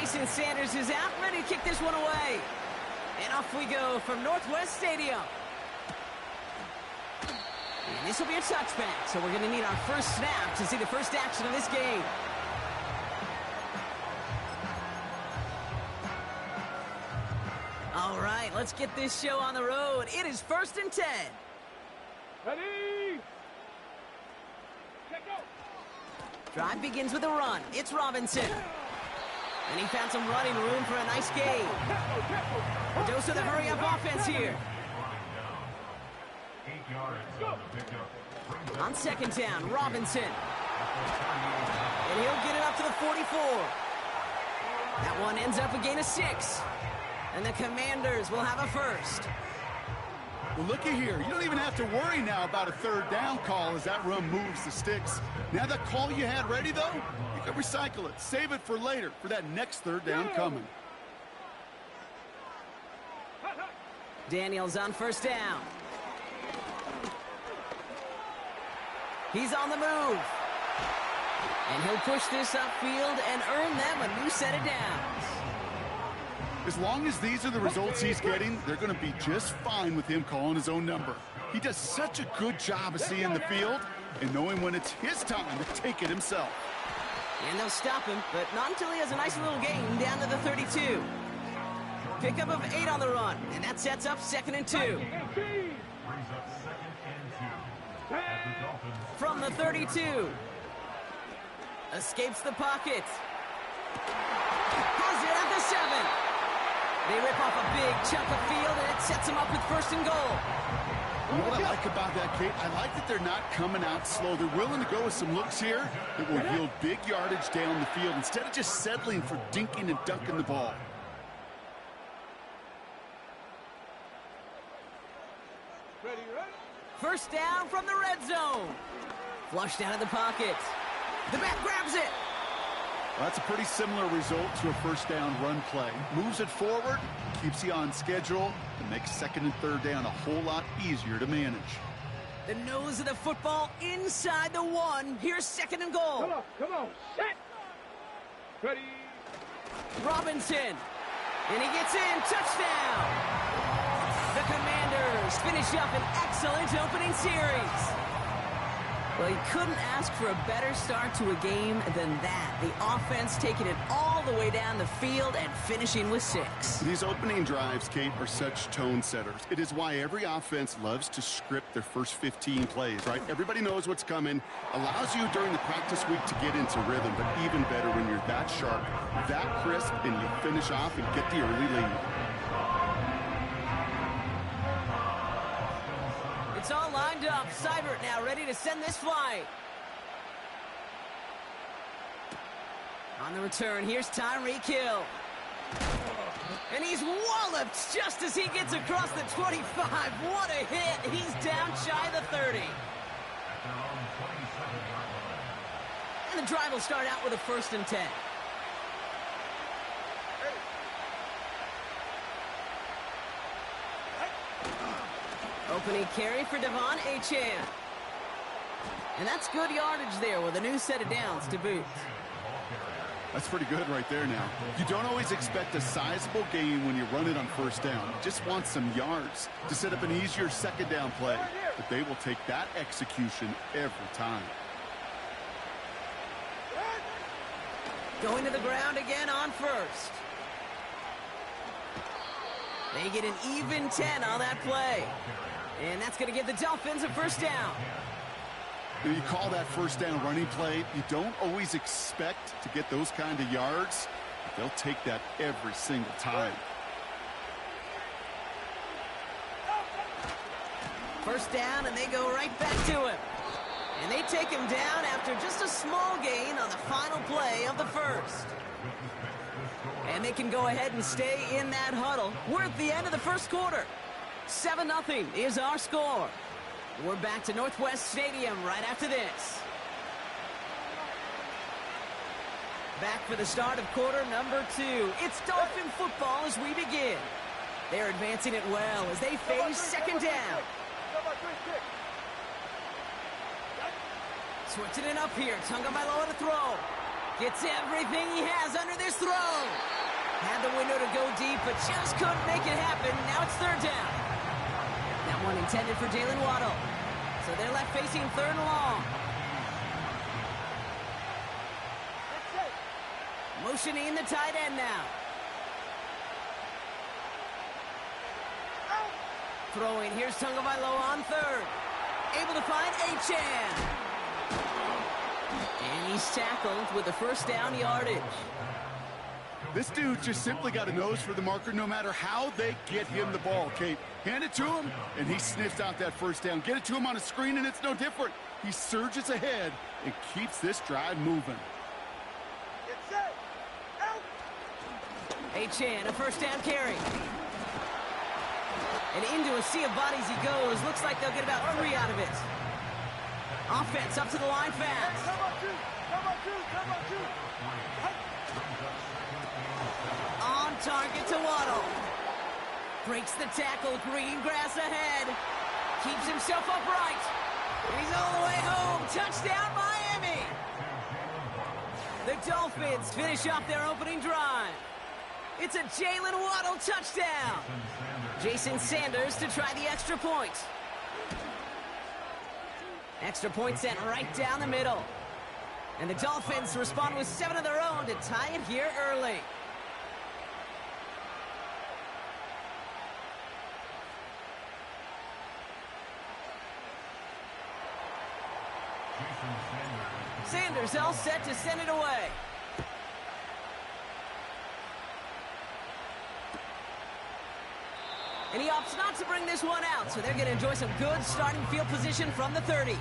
Jason Sanders is out, ready to kick this one away. And off we go from Northwest Stadium. And this will be a touchback, so we're going to need our first snap to see the first action of this game. All right, let's get this show on the road. It is 1st and 10. Ready? Go. Drive begins with a run. It's Robinson. And he found some running room for a nice gain. A dose of the hurry-up offense here. On 2nd down, Robinson. And he'll get it up to the 44. That one ends up a gain of 6. And the Commanders will have a first. Well, looky here. You don't even have to worry now about a 3rd down call as that run moves the sticks. Now that call you had ready, though, you can recycle it. Save it for later for that next 3rd down coming. Daniels on 1st down. He's on the move. And he'll push this upfield and earn them a new set of downs. As long as these are the results he's getting, they're going to be just fine with him calling his own number. He does such a good job of seeing the field and knowing when it's his time to take it himself. And they'll stop him, but not until he has a nice little gain down to the 32. Pickup of 8 on the run, and that sets up 2nd and 2. From the 32. Escapes the pocket. Has it at the 7. They rip off a big chunk of field, and it sets them up with 1st and goal. You know what I like about that, Kate? I like that they're not coming out slow. They're willing to go with some looks here that will yield big yardage down the field instead of just settling for dinking and dunking the ball. Ready? 1st down from the red zone. Flushed out of the pocket. The back grabs it. Well, that's a pretty similar result to a 1st down run play. Moves it forward, keeps you on schedule, and makes 2nd and 3rd down a whole lot easier to manage. The nose of the football inside the 1. Here's 2nd and goal. Come on, set. Ready? Robinson. And he gets in. Touchdown. The Commanders finish up an excellent opening series. Well, you couldn't ask for a better start to a game than that. The offense taking it all the way down the field and finishing with 6. These opening drives, Kate, are such tone setters. It is why every offense loves to script their first 15 plays, right? Everybody knows what's coming. Allows you during the practice week to get into rhythm, but even better when you're that sharp, that crisp, and you finish off and get the early lead. It's all lined up. Seibert now ready to send this flight. On the return, here's Tyreek Hill. And he's walloped just as he gets across the 25. What a hit. He's down shy of the 30. And the drive will start out with a 1st and 10. Opening carry for Devon Achane. And that's good yardage there with a new set of downs to boot. That's pretty good right there now. You don't always expect a sizable gain when you run it on 1st down. You just want some yards to set up an easier 2nd down play. But they will take that execution every time. Going to the ground again on 1st. They get an even 10 on that play. And that's going to give the Dolphins a 1st down. You call that 1st down running play. You don't always expect to get those kind of yards. But they'll take that every single time. 1st down, and they go right back to him. And they take him down after just a small gain on the final play of the 1st. And they can go ahead and stay in that huddle. We're at the end of the 1st quarter. 7-0 is our score. We're back to Northwest Stadium right after this. Back for the start of quarter number 2. It's Dolphin football as we begin. They're advancing it well as they face 2nd down. Switching it up here. Tagovailoa to throw. Gets everything he has under this throw. Had the window to go deep, but just couldn't make it happen. Now it's third down. That one intended for Jalen Waddle. So they're left facing third and long. Motioning the tight end now. Throwing, here's Tagovailoa on third. Able to find Achan. And he's tackled with the first down yardage. This dude just simply got a nose for the marker no matter how they get him the ball, Kate. Hand it to him, and he sniffs out that first down. Get it to him on a screen, and it's no different. He surges ahead and keeps this drive moving. Achan, a first down carry. And into a sea of bodies he goes. Looks like they'll get about 3 out of it. Offense up to the line fast. On target to Waddle. Breaks the tackle. Green grass ahead. Keeps himself upright. And he's all the way home. Touchdown, Miami. The Dolphins finish off their opening drive. It's a Jalen Waddle touchdown. Jason Sanders to try the extra point. Extra point sent right down the middle. And the Dolphins respond with 7 of their own to tie it here early. Sanders all set to send it away. And he opts not to bring this one out, so they're going to enjoy some good starting field position from the 30.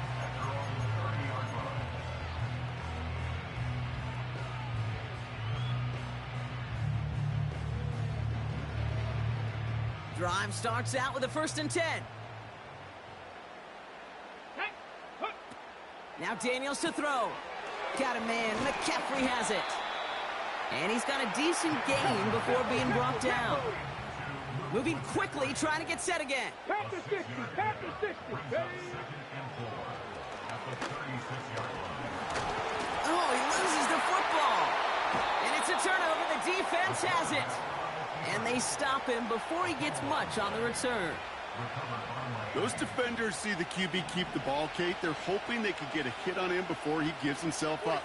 Drive starts out with a 1st and 10. Now Daniels to throw. Got a man. McCaffrey has it. And he's got a decent gain before being brought down. Moving quickly, trying to get set again. Pack the 60, pack the 60, baby. Oh, he loses the football. And it's a turnover. The defense has it. And they stop him before he gets much on the return. Those defenders see the QB keep the ball, Kate. They're hoping they could get a hit on him before he gives himself up.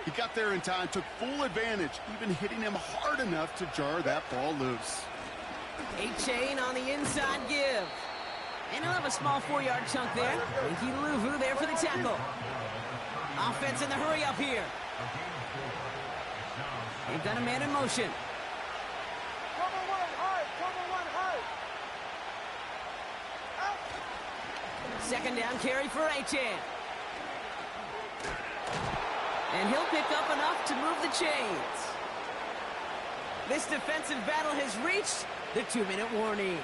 He got there in time, took full advantage, even hitting him hard enough to jar that ball loose. Achan on the inside give. And he'll have a small 4-yard chunk there. Ricky Luvu there for the tackle. Offense in the hurry up here. They've got a man in motion. Second down carry for Achan. And he'll pick up enough to move the chains. This defensive battle has reached the 2-minute warning.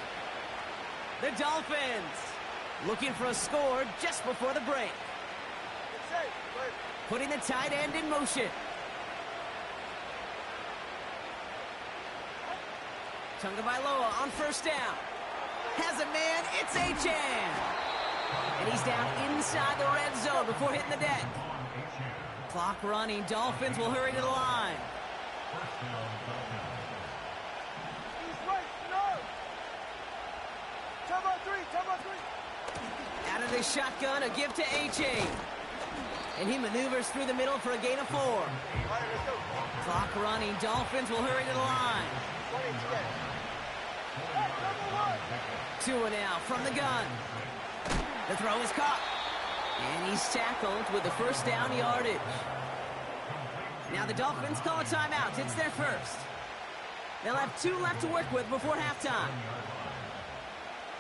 The Dolphins looking for a score just before the break. Putting the tight end in motion. Tagovailoa on 1st down. Has a man, it's Achan. And he's down inside the red zone before hitting the deck. Clock running, Dolphins will hurry to the line. Out of the shotgun, a give to Achan. And he maneuvers through the middle for a gain of 4. Clock running, Dolphins will hurry to the line. Tua now from the gun. The throw is caught. And he's tackled with the first down yardage. Now the Dolphins call a timeout. It's their first. They'll have 2 left to work with before halftime.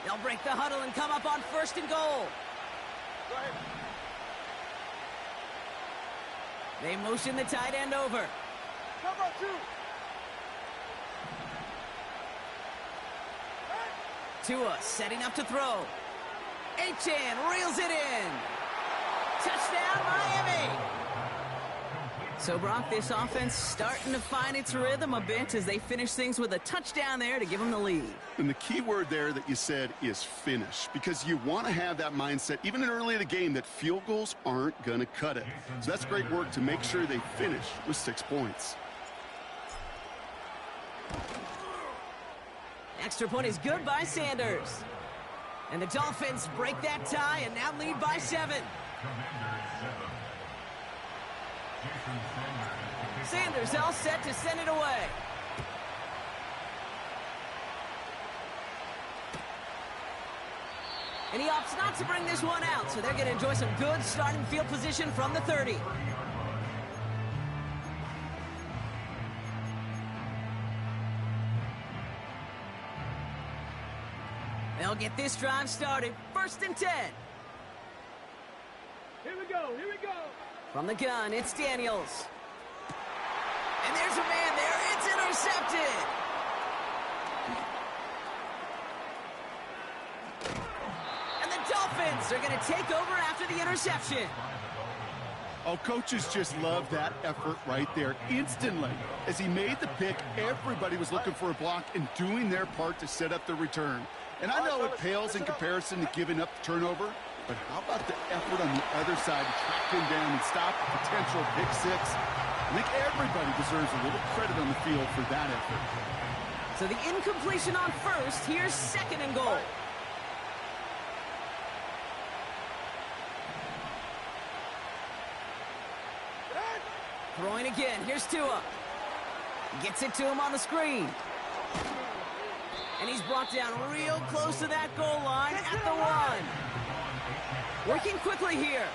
They'll break the huddle and come up on 1st and goal. They motion the tight end over. Tua setting up to throw. Achan reels it in. Touchdown, Miami. So, Brock, this offense starting to find its rhythm a bit as they finish things with a touchdown there to give them the lead. And the key word there that you said is finish, because you want to have that mindset, even early in the game, that field goals aren't going to cut it. So that's great work to make sure they finish with 6 points. Extra point is good by Sanders. And the Dolphins break that tie and now lead by 7. Sanders all set to send it away. And he opts not to bring this one out, so they're going to enjoy some good starting field position from the 30. They'll get this drive started. 1st and 10. Here we go, here we go. From the gun, it's Daniels. And there's a man there. It's intercepted. And the Dolphins are going to take over after the interception. Oh, coaches just love that effort right there. Instantly, as he made the pick, everybody was looking for a block and doing their part to set up the return. And I know it pales in comparison to giving up the turnover, but how about the effort on the other side to track him down and stop a potential pick 6? I think everybody deserves a little credit on the field for that effort. So the incompletion on 1st. Here's 2nd and goal. Throwing again. Here's Tua. Gets it to him on the screen. And he's brought down real close to that goal line at the 1. Working quickly here.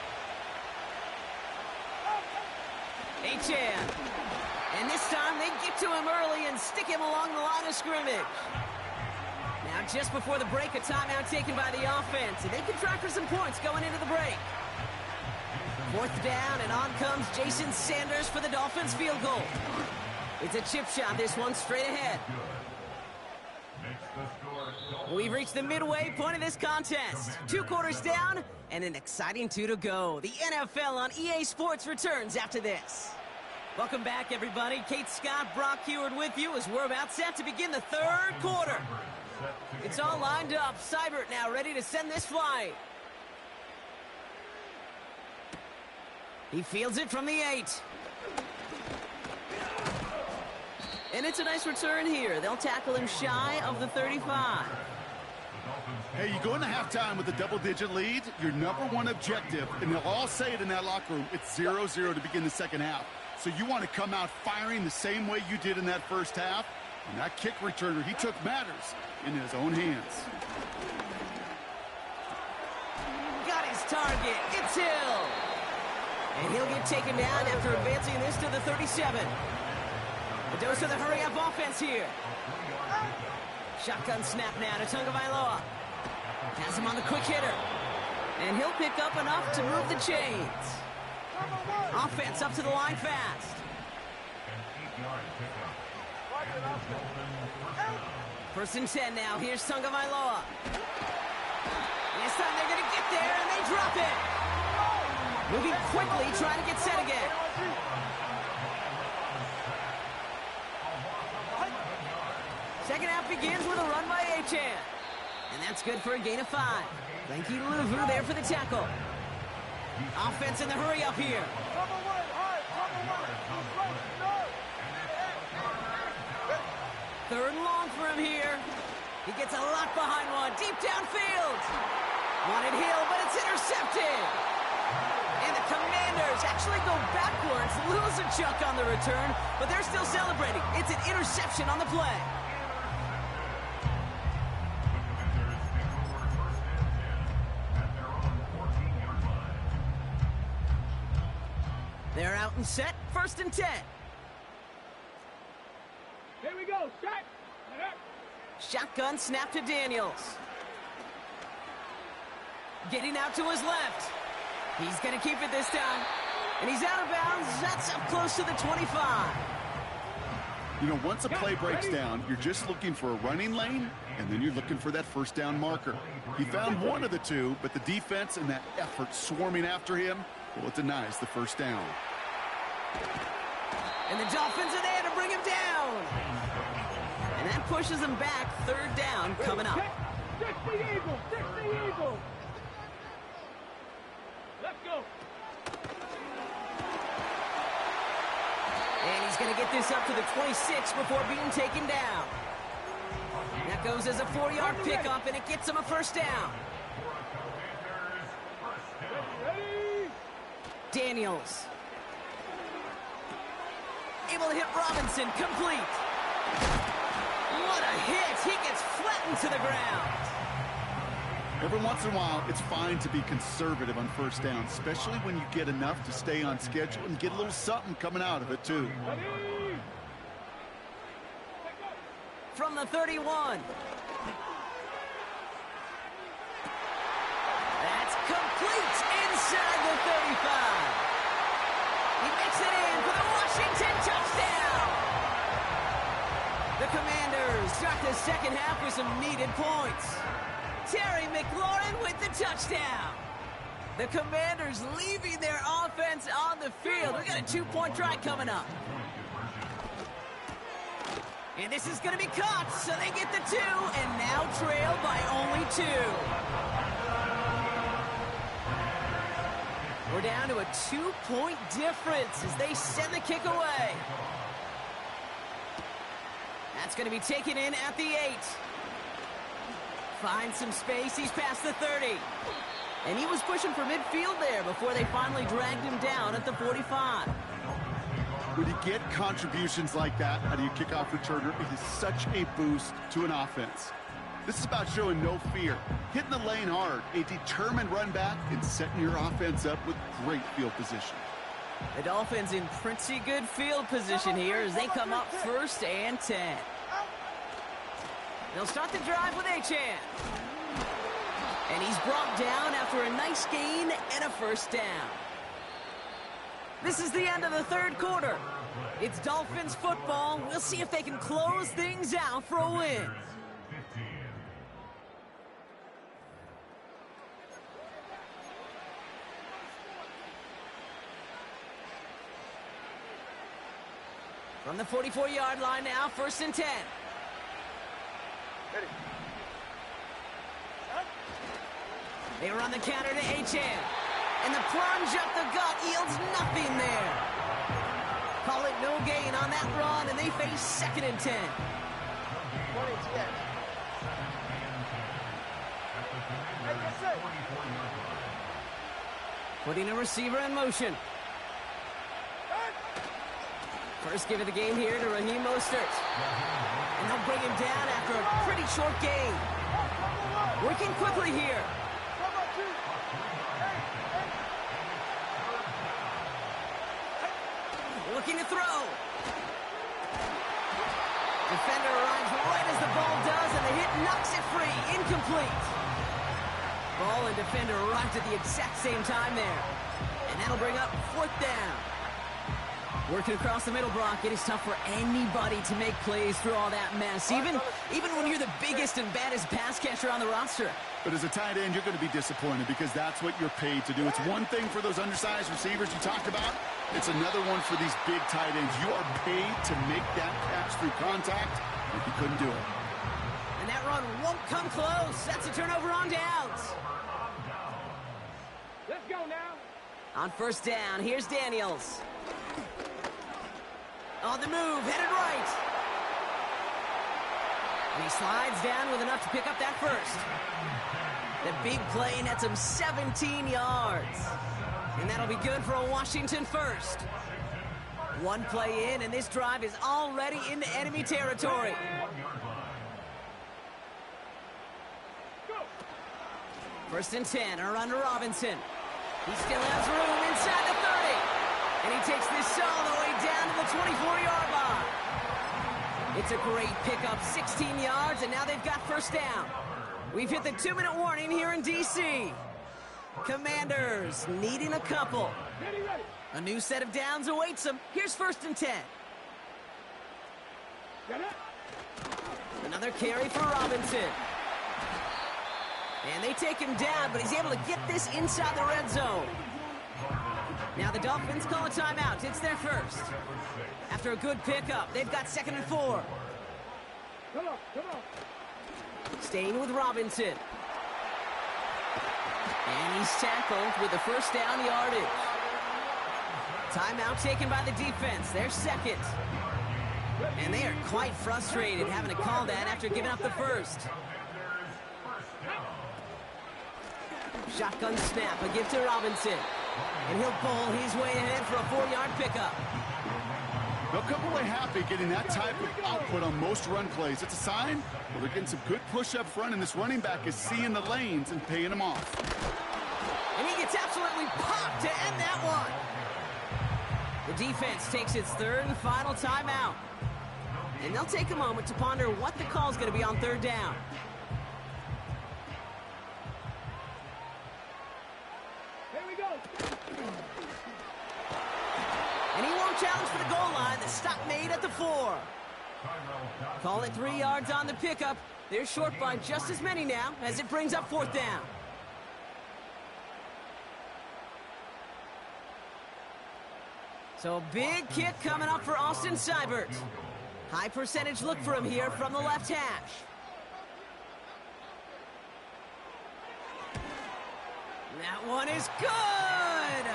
Achan. And this time they get to him early and stick him along the line of scrimmage. Now just before the break, a timeout taken by the offense. And they can try for some points going into the break. 4th down, and on comes Jason Sanders for the Dolphins field goal. It's a chip shot, this one straight ahead. We've reached the midway point of this contest. 2 quarters down, and an exciting 2 to go. The NFL on EA Sports returns after this. Welcome back, everybody. Kate Scott, Brock Heward with you as we're about set to begin the 3rd quarter. It's all lined up. Seibert now ready to send this flight. He fields it from the 8. And it's a nice return here. They'll tackle him shy of the 35. Hey, you go into halftime with a double-digit lead, your #1 objective, and they'll all say it in that locker room, it's 0-0 to begin the 2nd half. So you want to come out firing the same way you did in that 1st half. And that kick returner, he took matters in his own hands. Got his target. It's Hill. And he'll get taken down after advancing this to the 37. A dose of the hurry-up offense here. Shotgun snap now to Tagovailoa. Has him on the quick hitter. And he'll pick up enough to move the chains. Offense up to the line fast. 1st and 10 now. Here's Tagovailoa. This time they're going to get there, and they drop it. Moving quickly, trying to get set again. Second half begins with a run by Achan. And that's good for a gain of 5. Thank you to Luvu there for the tackle. Offense in the hurry up here. 3rd and long for him here. He gets a lot behind one. Deep downfield. Wanted Hill, but it's intercepted. And the Commanders actually go backwards, lose a chunk on the return, but they're still celebrating. It's an interception on the play. They're out and set. 1st and 10. Here we go, shot. Shotgun snap to Daniels. Getting out to his left. He's going to keep it this time. And he's out of bounds. That's up close to the 25. You know, once a play breaks down, you're just looking for a running lane, and then you're looking for that 1st down marker. He found one of the 2, but the defense and that effort swarming after him, well, it denies the 1st down. And the Dolphins are there to bring him down. And that pushes him back. Third down coming up. Fix the Eagle! Fix the Eagle! Let's go! And he's going to get this up to the 26 before being taken down. That goes as a 4-yard pickup, and it gets him a first down. Ready? Daniels. Able to hit Robinson, complete. What a hit! He gets flattened to the ground. Every once in a while, it's fine to be conservative on first down, especially when you get enough to stay on schedule and get a little something coming out of it, too. Ready? From the 31. That's complete inside the 35. He makes it in for the Washington touchdown. The Commanders start the second half with some needed points. Terry McLaurin with the touchdown. The Commanders leaving their offense on the field. We got a 2-point try coming up. And this is going to be caught, so they get the 2, and now trail by only 2. We're down to a 2-point difference as they send the kick away. That's going to be taken in at the 8. Finds some space, he's past the 30. And he was pushing for midfield there before they finally dragged him down at the 45. When you get contributions like that out of your kickoff returner, it is such a boost to an offense. This is about showing no fear, hitting the lane hard, a determined run back, and setting your offense up with great field position. The Dolphins in pretty good field position here as they come up 1st and 10. They'll start the drive with Achane. And he's brought down after a nice gain and a first down. This is the end of the third quarter. It's Dolphins football. We'll see if they can close things out for a win. From the 44-yard line now, 1st and 10. Ready. They run the counter to Achane. And the plunge up the gut yields nothing there. Call it no gain on that run, and they face 2nd and 10. 20-10. Putting a receiver in motion. First give of the game here to Raheem Mostert. And they'll bring him down after a pretty short gain. Working quickly here. Looking to throw. Defender arrives right as the ball does, and the hit knocks it free. Incomplete. Ball and defender arrived at the exact same time there. And that'll bring up 4th down. Working across the middle, Brock, it is tough for anybody to make plays through all that mess, even when you're the biggest and baddest pass catcher on the roster. But as a tight end, you're going to be disappointed because that's what you're paid to do. It's one thing for those undersized receivers you talked about. It's another one for these big tight ends. You are paid to make that catch through contact, but you couldn't do it. And that run won't come close. That's a turnover on downs. Let's go now. On 1st down, here's Daniels. On the move, headed right. And he slides down with enough to pick up that first. The big play nets him 17 yards. And that'll be good for a Washington first. One play in, and this drive is already into enemy territory. Go. 1st and 10, a run to Robinson. He still has room inside the 30. And he takes this all the way down to the 24-yard line. It's a great pickup, 16 yards, and now they've got 1st down. We've hit the 2-minute warning here in D.C. Commanders needing a couple. Ready, ready. A new set of downs awaits them. Here's 1st and 10. Get it. Another carry for Robinson. And they take him down, but he's able to get this inside the red zone. Now the Dolphins call a timeout. It's their first. After a good pickup, they've got 2nd and 4. Come on. Staying with Robinson. And he's tackled with the first down yardage. Timeout taken by the defense. Their second. And they are quite frustrated having to call that after giving up the first. Shotgun snap, a give to Robinson. And he'll bowl his way ahead for a 4-yard pickup. They'll come away happy getting that type of output on most run plays. It's a sign, well, they're getting some good push up front, and this running back is seeing the lanes and paying them off. And he gets absolutely popped to end that one. The defense takes its 3rd and final timeout. And they'll take a moment to ponder what the call is going to be on 3rd down. Here we go. And he won't challenge for the goal line. The stop made at the 4. Call it 3 yards on the pickup. They're short by just as many now as it brings up 4th down. So big kick coming up for Austin Seibert. High percentage look for him here from the left hash. That one is good!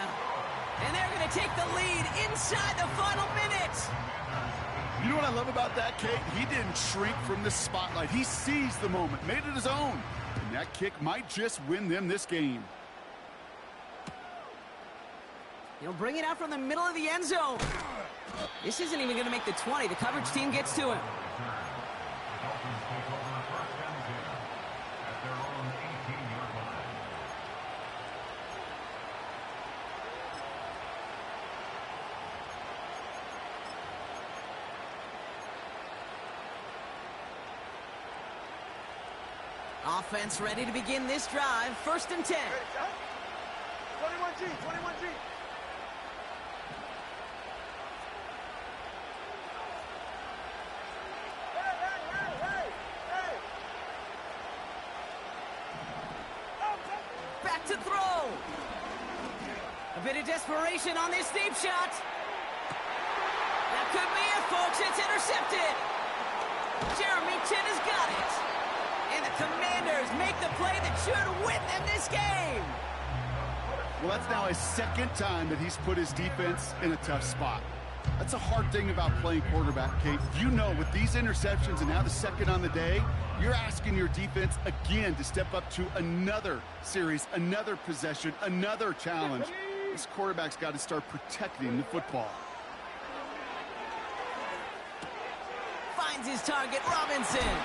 And they're going to take the lead inside the final minute. You know what I love about that, Kate? He didn't shrink from the spotlight. He seized the moment, made it his own. And that kick might just win them this game. He'll bring it out from the middle of the end zone. This isn't even going to make the 20. The coverage team gets to him. Offense ready to begin this drive. 1st and 10. 21G, 21G. Back to throw. A bit of desperation on this deep shot. That could be it, folks. It's intercepted. Jeremy Chin has got it. And the Commanders make the play that should win them this game. Well, that's now his 2nd time that he's put his defense in a tough spot. That's a hard thing about playing quarterback, Kate. You know, with these interceptions and now the 2nd on the day, you're asking your defense again to step up to another series, another possession, another challenge. This quarterback's got to start protecting the football. Finds his target, Robinson.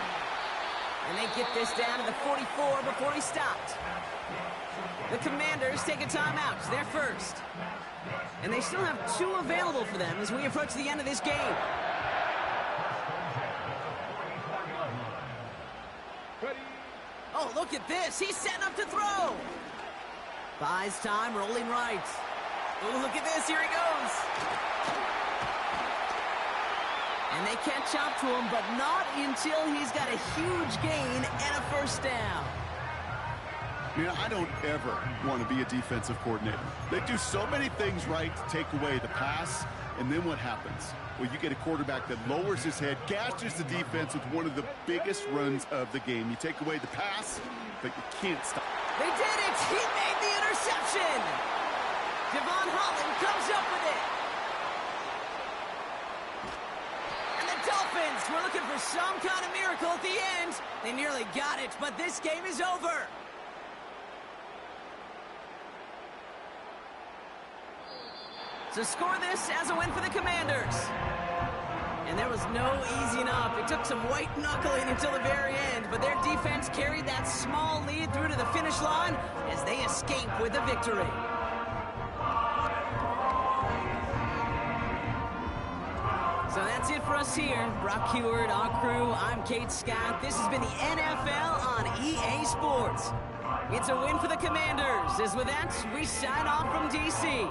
And they get this down to the 44 before he stopped. The Commanders take a timeout. It's their first. And they still have 2 available for them as we approach the end of this game. Oh, look at this. He's setting up to throw. Buys time, rolling right. Oh, look at this. Here he goes. And they catch up to him, but not until he's got a huge gain and a 1st down. You know, I don't ever want to be a defensive coordinator. They do so many things right to take away the pass, and then what happens? Well, you get a quarterback that lowers his head, gashes the defense with one of the biggest runs of the game. You take away the pass, but you can't stop. They did it! He made the interception! Devon Holland comes up with it! And the Dolphins were looking for some kind of miracle at the end. They nearly got it, but this game is over. So score this as a win for the Commanders. And there was no easing up. It took some white knuckling until the very end, but their defense carried that small lead through to the finish line as they escape with the victory. So that's it for us here. Brock Heward, our crew, I'm Kate Scott. This has been the NFL on EA Sports. It's a win for the Commanders. As with that, we sign off from D.C.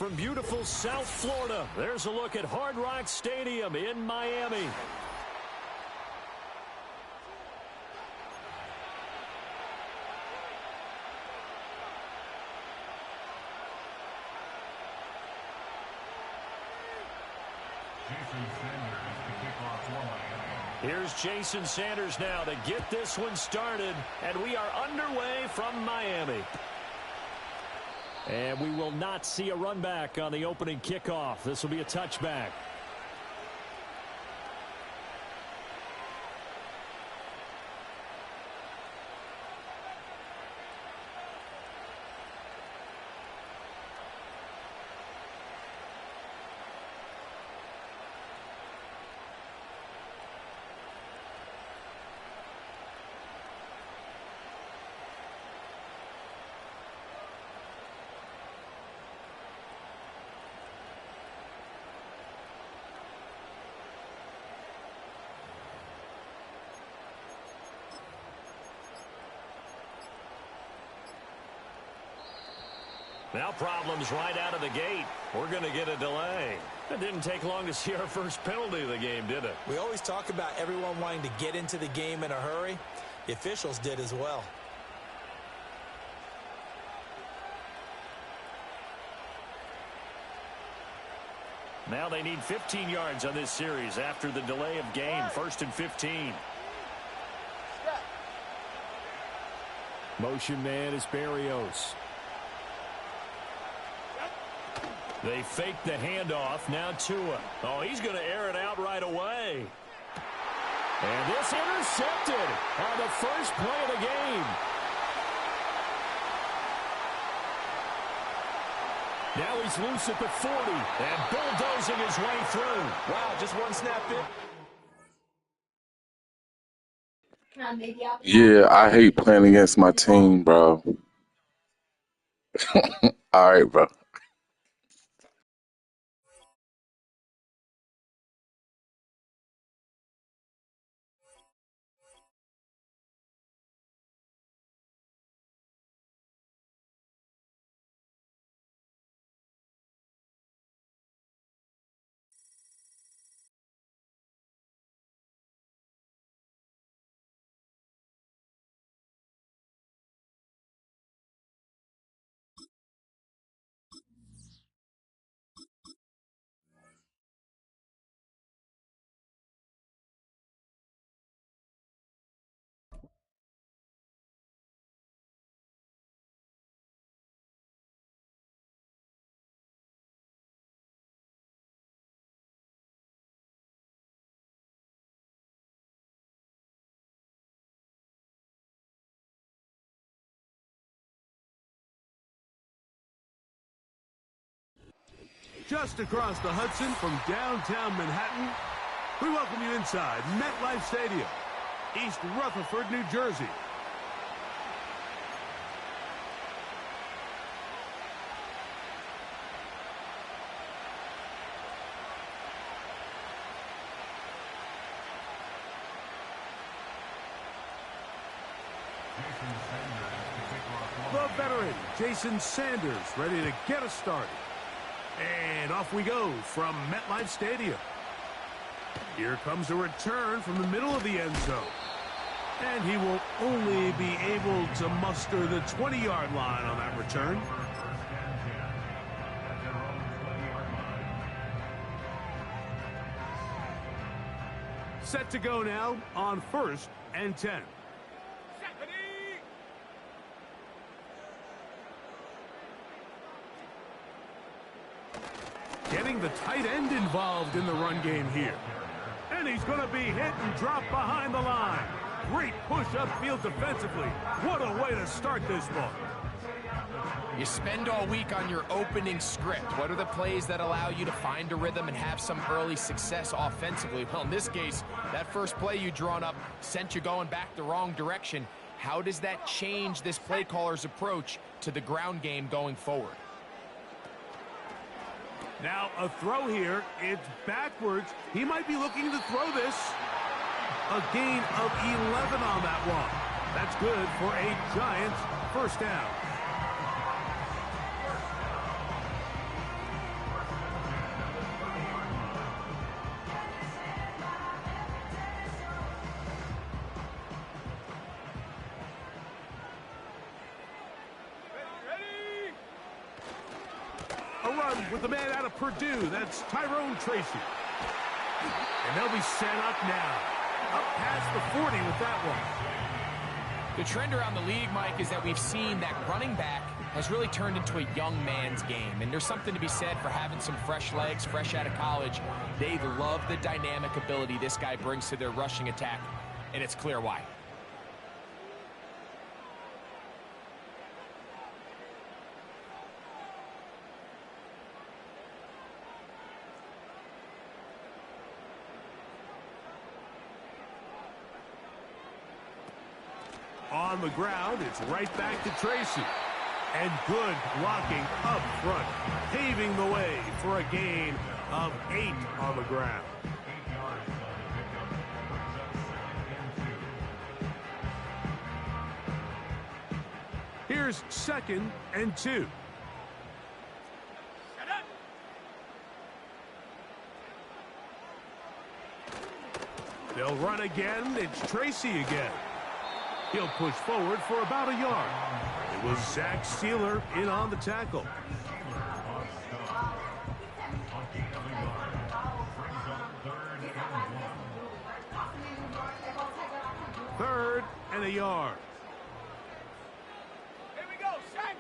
from beautiful South Florida. There's a look at Hard Rock Stadium in Miami. Here's Jason Sanders now to get this one started, and we are underway from Miami. And we will not see a run back on the opening kickoff. This will be a touchback. Now problems right out of the gate. We're going to get a delay. It didn't take long to see our first penalty of the game, did it? We always talk about everyone wanting to get into the game in a hurry. The officials did as well. Now they need 15 yards on this series after the delay of game. 1st and 15. Motion man is Barrios. They fake the handoff. Now Tua. Oh, he's going to air it out right away. And this intercepted on the first play of the game. Now he's loose at the 40 and bulldozing his way through. Wow, just one snap in. Yeah, I hate playing against my team, bro. All right, bro. Just across the Hudson from downtown Manhattan, we welcome you inside MetLife Stadium, East Rutherford, New Jersey. The veteran, Jason Sanders, ready to get us started. And off we go from MetLife Stadium. Here comes a return from the middle of the end zone. And he will only be able to muster the 20-yard line on that return. Set to go now on 1st and 10. Getting the tight end involved in the run game here. And he's going to be hit and dropped behind the line. Great push upfield defensively. What a way to start this ball. You spend all week on your opening script. What are the plays that allow you to find a rhythm and have some early success offensively? Well, in this case, that first play you drawn up sent you going back the wrong direction. How does that change this play caller's approach to the ground game going forward? Now a throw here. It's backwards. He might be looking to throw this. A gain of 11 on that one. That's good for a Giants first down. run with the man out of Purdue. That's Tyrone Tracy. And they'll be set up now. Up past the 40 with that one. The trend around the league, Mike, is that we've seen that running back has really turned into a young man's game. And there's something to be said for having some fresh legs, fresh out of college. They love the dynamic ability this guy brings to their rushing attack, and it's clear why. On the ground, it's right back to Tracy. And good blocking up front, paving the way for a gain of 8 on the ground. Here's 2nd and 2. They'll run again. It's Tracy again. He'll push forward for about a yard. It was Zach Sealer in on the tackle. Third and a yard. Here we go, set.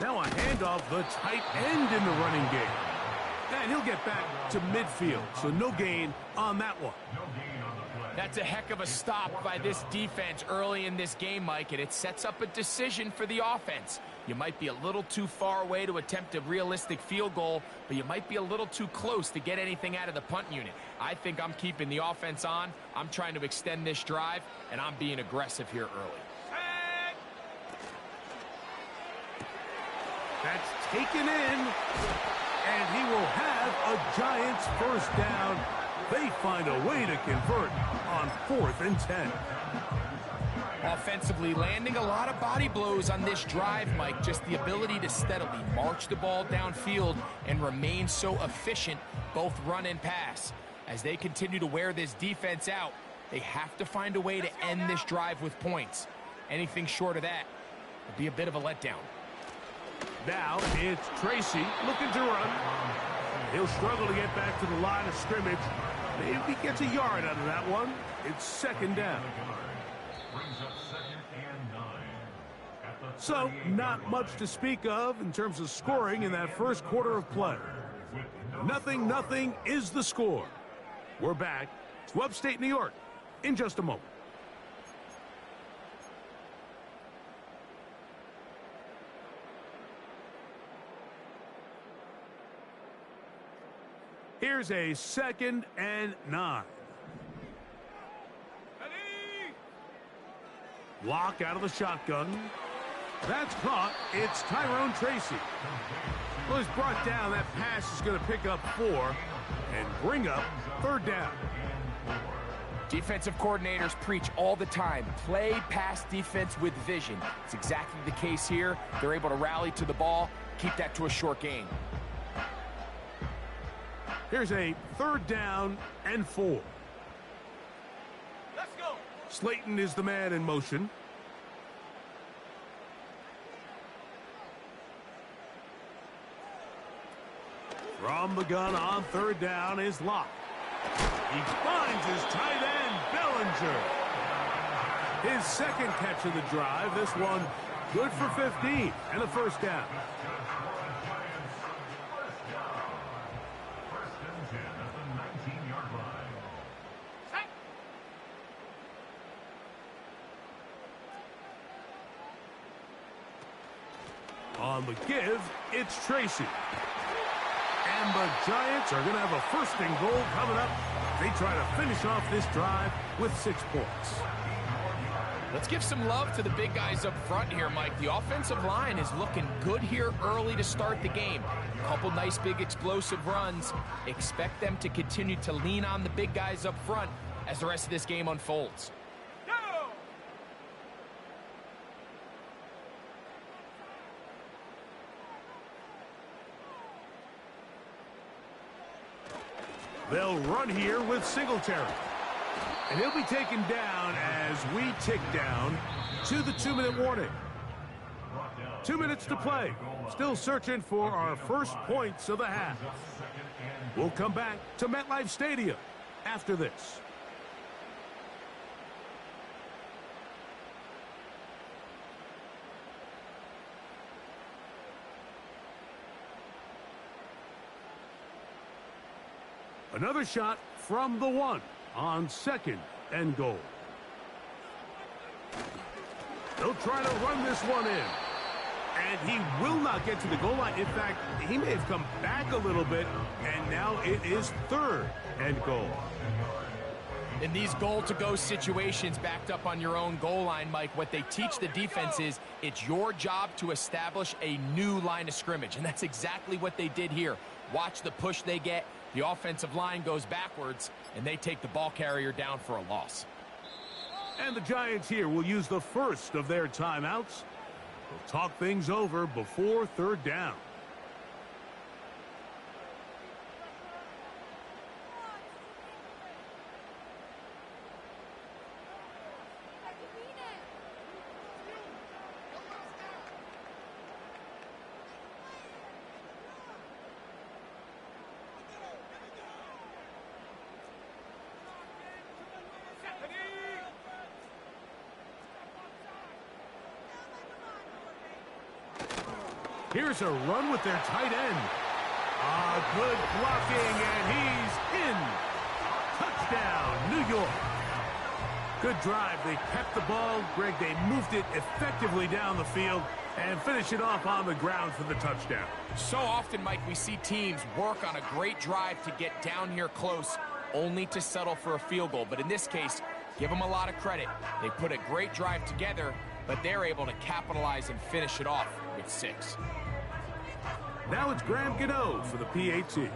Now a handoff, the tight end in the running game. And he'll get back to midfield, so no gain on that one. That's a heck of a stop by this defense early in this game, Mike, and it sets up a decision for the offense. You might be a little too far away to attempt a realistic field goal, but you might be a little too close to get anything out of the punt unit. I think I'm keeping the offense on. I'm trying to extend this drive, and I'm being aggressive here early. That's taken in, and he will have a Giants first down. They find a way to convert on 4th and 10. Offensively, landing a lot of body blows on this drive, Mike. Just the ability to steadily march the ball downfield and remain so efficient, both run and pass. As they continue to wear this defense out, they have to find a way to end this drive with points. Anything short of that would be a bit of a letdown. Now it's Tracy looking to run. He'll struggle to get back to the line of scrimmage. Maybe he gets a yard out of that one. It's 2nd down. So, not much to speak of in terms of scoring in that first quarter of play. 0-0 is the score. We're back to upstate New York in just a moment. Here's a 2nd and 9. Block out of the shotgun. That's caught. It's Tyrone Tracy. Well, he's brought down. That pass is going to pick up 4 and bring up 3rd down. Defensive coordinators preach all the time, play pass defense with vision. It's exactly the case here. They're able to rally to the ball, keep that to a short gain. Here's a 3rd down and 4. Let's go. Slayton is the man in motion. From the gun on 3rd down is Locke. He finds his tight end, Bellinger. His 2nd catch of the drive. This one good for 15 and a 1st down. On the give, it's Tracy. And the Giants are going to have a 1st and goal coming up. They try to finish off this drive with 6 points. Let's give some love to the big guys up front here, Mike. The offensive line is looking good here early to start the game. A couple nice big explosive runs. Expect them to continue to lean on the big guys up front as the rest of this game unfolds. They'll run here with Singletary. And he'll be taken down as we tick down to the 2-minute warning. 2 minutes to play. Still searching for our first points of the half. We'll come back to MetLife Stadium after this. Another shot from the 1 on 2nd and goal. They'll try to run this one in. And he will not get to the goal line. In fact, he may have come back a little bit, and now it is 3rd and goal. In these goal-to-go situations backed up on your own goal line, Mike, what they teach the defense is it's your job to establish a new line of scrimmage, and that's exactly what they did here. Watch the push they get. The offensive line goes backwards, and they take the ball carrier down for a loss. And the Giants here will use the first of their timeouts. We'll talk things over before 3rd down. Here's a run with their tight end. Good blocking, and he's in. Touchdown, New York. Good drive. They kept the ball. Greg, they moved it effectively down the field and finish it off on the ground for the touchdown. So often, Mike, we see teams work on a great drive to get down here close, only to settle for a field goal. But in this case, give them a lot of credit. They put a great drive together, but they're able to capitalize and finish it off with 6. Now it's Graham Gano for the PAT.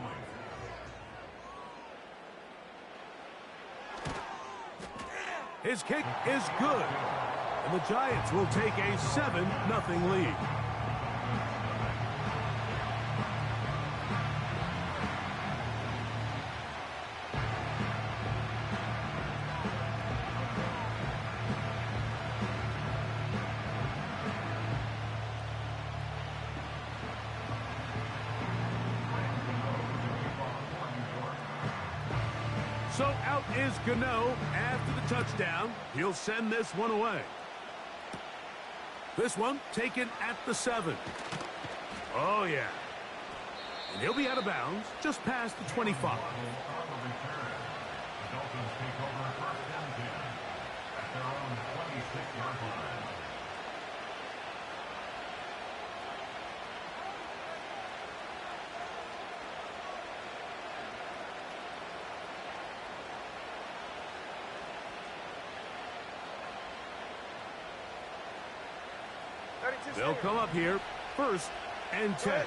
His kick is good, and the Giants will take a 7-0 lead. So out is Gano after the touchdown. He'll send this one away. This one taken at the 7. Oh, yeah. And he'll be out of bounds just past the 25. They'll come up here, 1st and 10.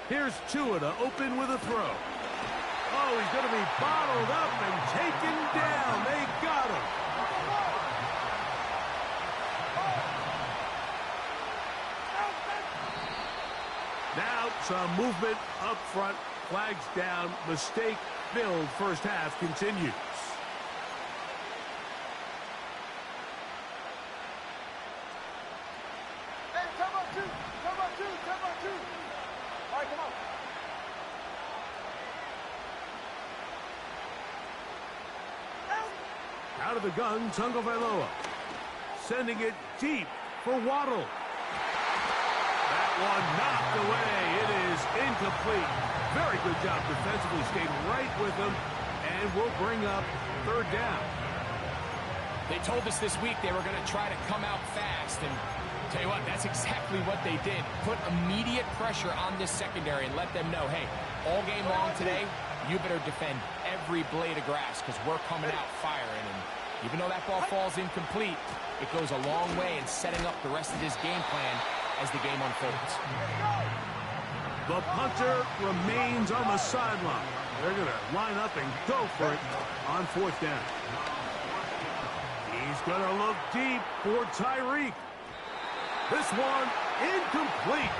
Here's Tua to open with a throw. Oh, he's going to be bottled up and taken down. They got him. Now some movement up front. Flags down. Mistake-filled first half continues. Out of the gun, Tagovailoa. Sending it deep for Waddle. That one knocked away. It is incomplete. Very good job defensively. Stayed right with him. And will bring up 3rd down. They told us this week they were going to try to come out fast. And tell you what, that's exactly what they did. Put immediate pressure on this secondary and let them know, hey, all game long today, you better defend every blade of grass because we're coming out firing. And even though that ball falls incomplete, it goes a long way in setting up the rest of this game plan as the game unfolds. The punter remains on the sideline. They're going to line up and go for it on 4th down. He's going to look deep for Tyreek. This one incomplete.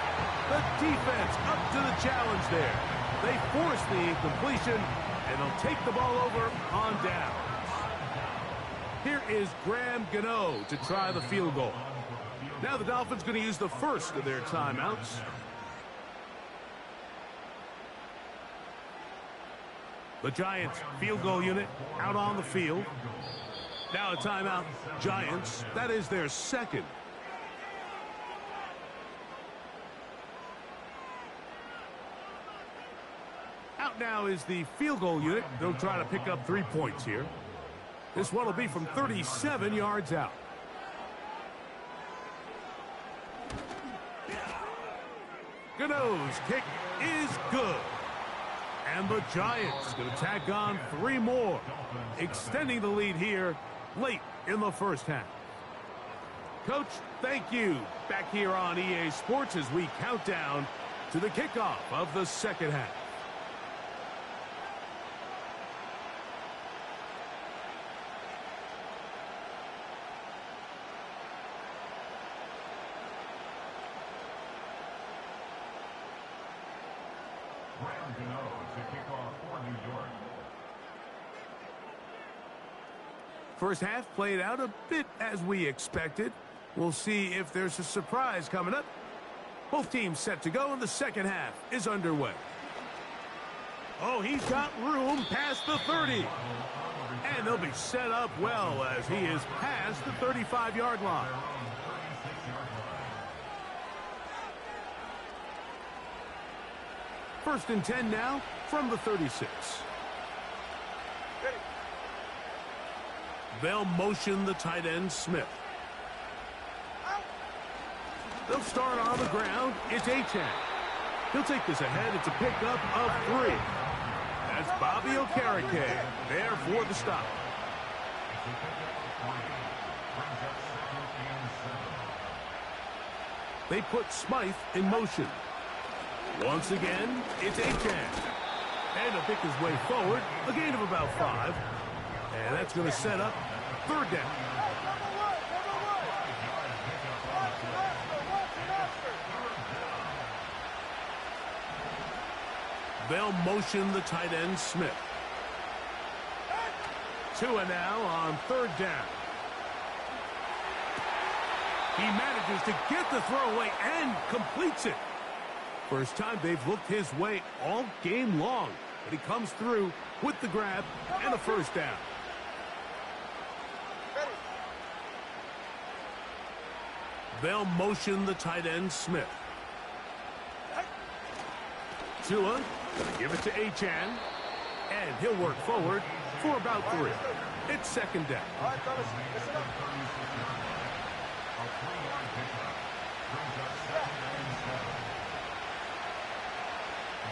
The defense up to the challenge there. They force the incompletion, and they'll take the ball over on down. Here is Graham Gano to try the field goal. Now the Dolphins going to use the first of their timeouts. The Giants field goal unit out on the field. Now a timeout, Giants. That is their second. Out now is the field goal unit. They'll try to pick up 3 points here. This one will be from 37 yards out. Gano's kick is good. And the Giants going to tack on 3 more, extending the lead here late in the first half. Coach, thank you. Back here on EA Sports as we count down to the kickoff of the second half. First half played out a bit as we expected. We'll see if there's a surprise coming up. Both teams set to go, and the second half is underway. Oh, he's got room past the 30. And they'll be set up well as he is past the 35-yard line. First and 10 now from the 36. They'll motion the tight end, Smith. They'll start on the ground. It's Achan. He'll take this ahead. It's a pickup of 3. That's Bobby Okereke there for the stop. They put Smythe in motion. Once again, it's Achan. And he'll pick his way forward. A gain of about 5. And that's going to set up third down. They'll motion the tight end, Smith. Tua now on third down. He manages to get the throw away and completes it. First time they've looked his way all game long. But he comes through with the grab and a first down. They'll motion the tight end, Smith. Tua, gonna give it to Achan. And he'll work forward for about 3. It's second down.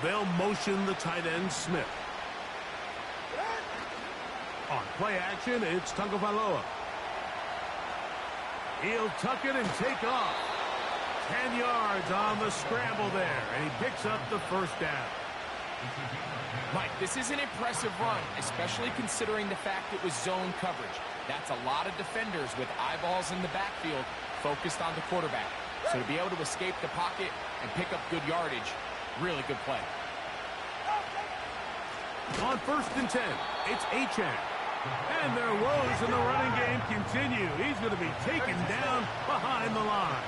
They'll motion the tight end, Smith. On play action, it's Tagovailoa. He'll tuck it and take off. 10 yards on the scramble there, and he picks up the first down. Mike, this is an impressive run, especially considering the fact it was zone coverage. That's a lot of defenders with eyeballs in the backfield focused on the quarterback. So to be able to escape the pocket and pick up good yardage, really good play. On first and 10, it's Achan. And their woes in the running game continue. He's going to be taken down behind the line.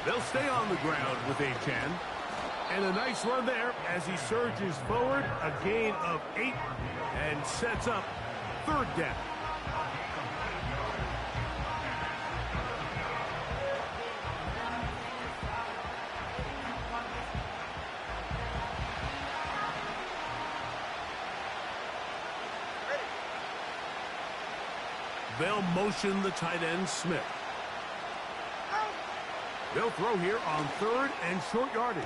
They'll stay on the ground with Achan. And a nice run there as he surges forward. A gain of 8 and sets up third down. They'll motion the tight end, Smith. They'll throw here on third and short yardage.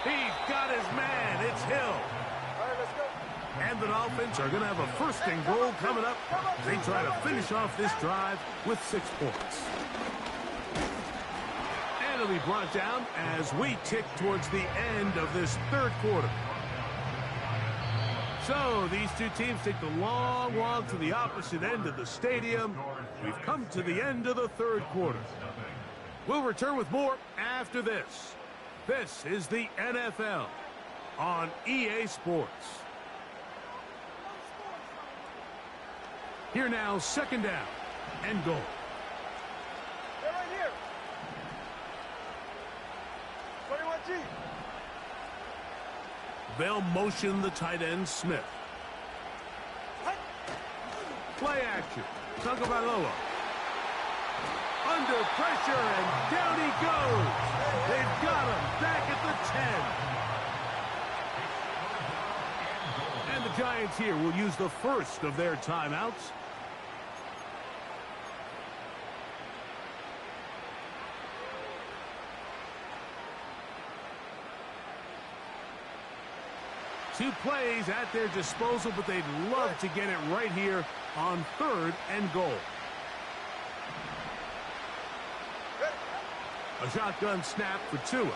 He's got his man. It's Hill. All right, let's go. And the Dolphins are going to have a first and goal coming up. They try to finish off this drive with 6 points. And it'll be brought down as we tick towards the end of this third quarter. So these two teams take the long walk to the opposite end of the stadium. We've come to the end of the third quarter. We'll return with more after this. This is the NFL on EA Sports. Here now, second down and goal. They're right here. 21G. They'll motion the tight end, Smith. Play action. Tagovailoa. Under pressure, and down he goes. They've got him back at the 10. And the Giants here will use the first of their timeouts. Two plays at their disposal, but they'd love to get it right here on third and goal. A shotgun snap for Tua.